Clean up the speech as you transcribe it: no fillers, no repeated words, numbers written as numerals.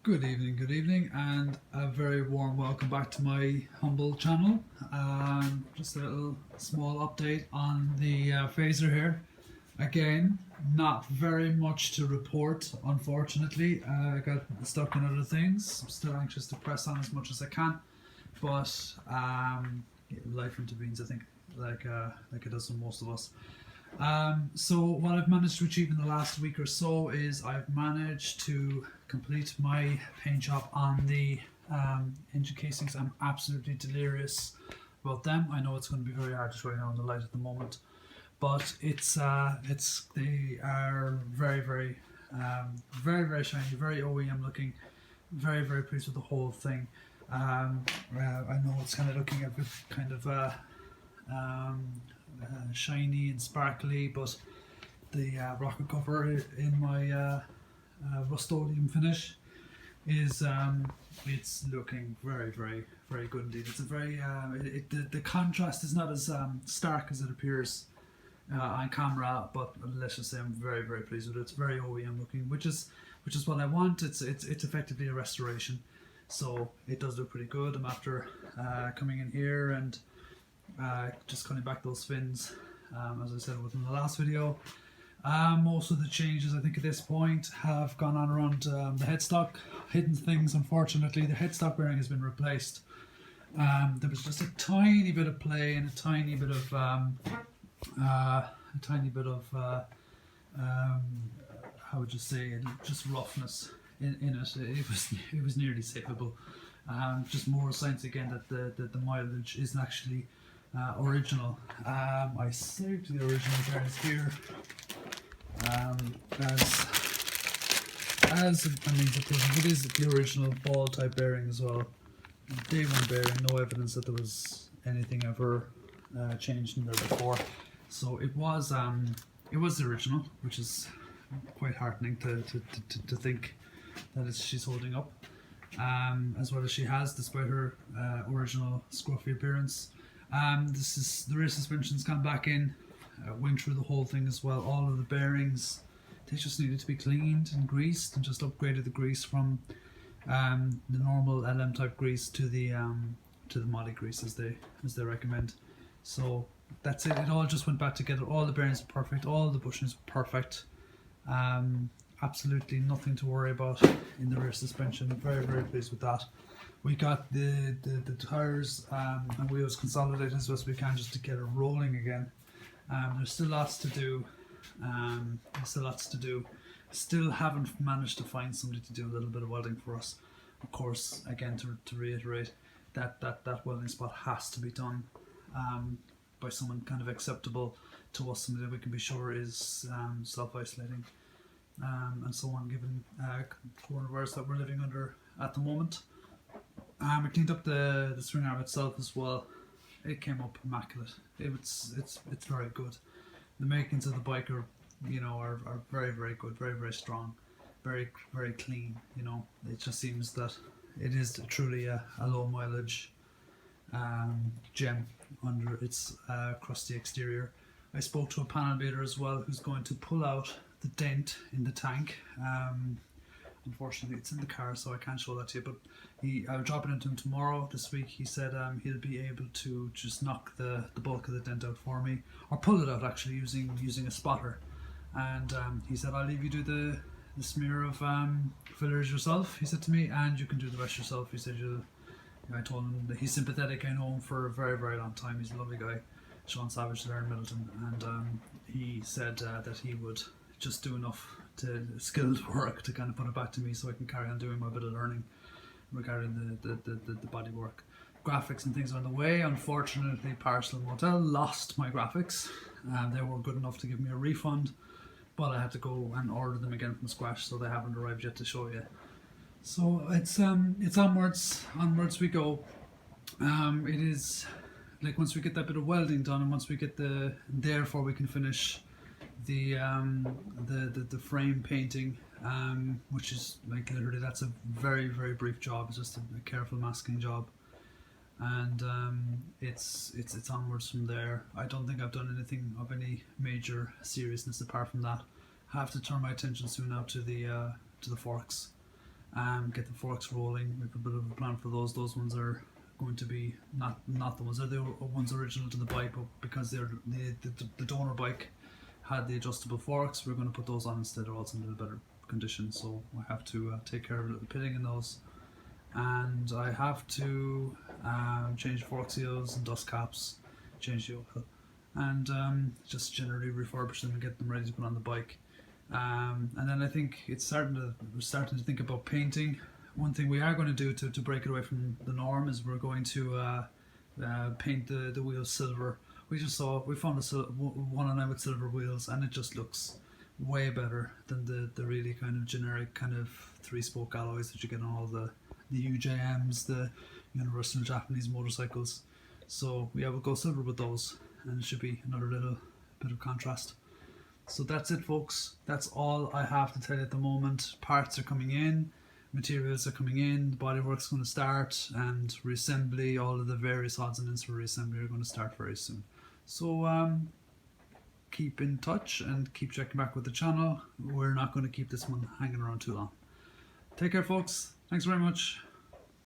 Good evening, and a very warm welcome back to my humble channel. Just a little small update on the Fazer here. Again, not very much to report, unfortunately. I got stuck in other things. I'm still anxious to press on as much as I can, but life intervenes, I think, like it does for most of us. So what I've managed to achieve in the last week or so is I've managed to complete my paint job on the engine casings. I'm absolutely delirious about them. I know it's going to be very hard to show you now in the light at the moment, but they are very shiny, very OEM looking. Very pleased with the whole thing. I know it's kind of looking a bit kind of shiny and sparkly, but the rocket cover in my Rust-Oleum finish is it's looking very good indeed. It's a very the contrast is not as stark as it appears on camera, but let's just say I'm very pleased with it. It's very OEM looking, which is what I want. It's effectively a restoration, so it does look pretty good. I'm after coming in here and just cutting back those fins, as I said within the last video. Most of the changes I think at this point have gone on around the headstock. Hidden things, unfortunately, the headstock bearing has been replaced. There was just a tiny bit of play and a tiny bit of how would you say it, just roughness in it. It was nearly savable. Just more signs again that the mileage isn't actually original. I saved the original bearings here, as I mean, it is the original ball type bearing as well. Day one bearing, no evidence that there was anything ever changed in there before. So it was the original, which is quite heartening to think that she's holding up as well as she has, despite her original scruffy appearance. The rear suspension's gone back in, went through the whole thing as well. All of the bearings, they just needed to be cleaned and greased, and just upgraded the grease from the normal LM type grease to the moly grease as they recommend. So that's it. It all just went back together. All the bearings are perfect. All the bushings are perfect. Absolutely nothing to worry about in the rear suspension. Very pleased with that. We got the tires and wheels consolidated as best we can, just to get it rolling again. There's still lots to do. Still haven't managed to find somebody to do a little bit of welding for us. Of course, again, to reiterate, that welding spot has to be done by someone kind of acceptable to us, somebody that we can be sure is self-isolating and so on, given coronavirus that we're living under at the moment. We cleaned up the swing arm itself as well. It came up immaculate. It's very good. The makings of the bike are very good, very strong, very clean. You know, it just seems that it is truly a low mileage gem under its crusty exterior. I spoke to a panel beater as well, who's going to pull out the dent in the tank. Unfortunately, it's in the car, so I can't show that to you, but I'll drop it into him tomorrow this week. He said he'll be able to just knock the bulk of the dent out for me, or pull it out actually using a spotter. And he said, I'll leave you do the smear of fillers yourself, he said to me, and you can do the rest yourself. He said I told him that he's sympathetic. I know him for a very long time. He's a lovely guy, Sean Savage there in Middleton, and he said that he would just do enough to skilled work to kind of put it back to me, so I can carry on doing my bit of learning regarding the body work. Graphics and things are on the way. Unfortunately, Parcel Motel lost my graphics. They were good enough to give me a refund, but I had to go and order them again from scratch, so they haven't arrived yet to show you. So it's onwards we go. It is like, once we get that bit of welding done, and once we get therefore we can finish the frame painting, which is like literally, that's a very brief job. It's just a careful masking job, and it's onwards from there. I don't think I've done anything of any major seriousness apart from that. I have to turn my attention soon now to the forks, get the forks rolling. We have a bit of a plan for those. Those ones are going to be not the ones, they're the ones original to the bike, but because they're the donor bike had the adjustable forks, we're going to put those on instead. They're also in a little better condition, so I have to take care of a little pitting in those, and I have to change fork seals and dust caps, change the oil, and just generally refurbish them and get them ready to put on the bike. And then I think we're starting to think about painting. One thing we are going to do to break it away from the norm is we're going to paint the wheels silver. We found one on with silver wheels, and it just looks way better than the really kind of generic kind of 3-spoke alloys that you get on all the UJMs, the Universal Japanese motorcycles. So yeah, we'll go silver with those, and it should be another little bit of contrast. So that's it, folks. That's all I have to tell you at the moment. Parts are coming in, materials are coming in, the bodywork's going to start, and reassembly, all of the various odds and ends for reassembly are going to start very soon. So keep in touch and keep checking back with the channel. We're not going to keep this one hanging around too long. Take care, folks. Thanks very much.